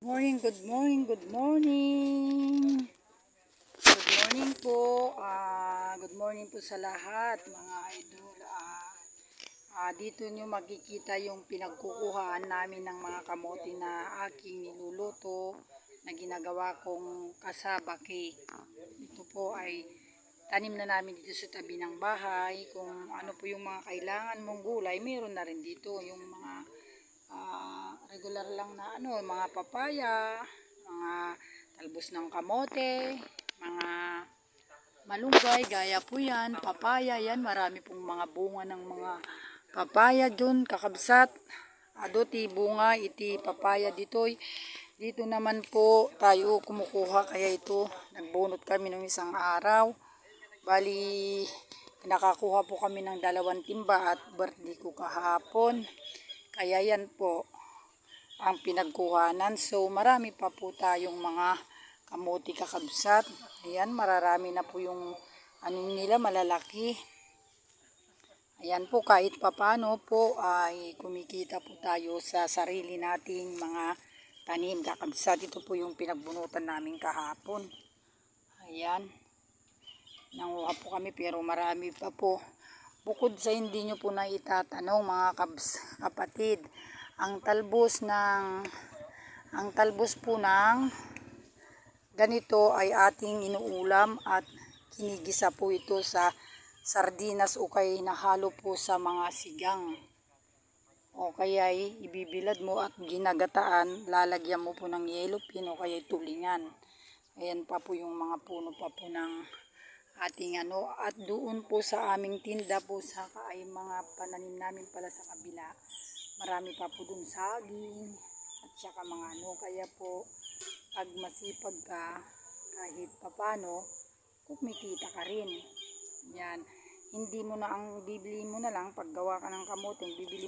Morning, good morning, good morning. Good morning po. Good morning po sa lahat, mga idol. Dito nyo makikita yung pinagkukuhaan namin ng mga kamote na aking niluluto na ginagawa kong kasaba cake. Ito po ay tanim na namin dito sa tabi ng bahay. Kung ano po yung mga kailangan mong gulay, mayroon na rin dito. Yung mga regular lang na mga papaya, mga talbos ng kamote, mga malunggay, gaya po yan, papaya yan, marami pong mga bunga ng mga papaya dun, kakabsat, ti bunga, iti papaya ditoy. Dito naman po tayo kumukuha, kaya ito, nagbunot kami ng isang araw. Bali, nakakuha po kami ng 2 timba at birthday ko kahapon. Kaya yan po ang pinagkuhanan. So marami pa po tayong mga kamuti kakabsat. Ayan, mararami na po yung nila, malalaki. Ayan po, kahit papano po ay kumikita po tayo sa sarili nating mga tanim kakabsat. Ito po yung pinagbunutan namin kahapon. Ayan, nanguha po kami pero marami pa po. Bukod sa hindi nyo po na itatanong mga kapatid, ang talbos po ng ganito ay ating inuulam at kinigisa po ito sa sardinas o kaya nahalo po sa mga sigang. O kaya ibibilad mo at ginagataan, lalagyan mo po ng yellow pin o kaya tulingan. Ayan pa po yung mga puno pa po ng ating at doon po sa aming tinda po ay mga pananim namin pala sa kabila. Marami pa po doon saging at saka mga kaya po pag masipag ka kahit papano kumikita ka rin. Yan, hindi mo na ang bibili mo na lang paggawa ka ng kamote, bibili mo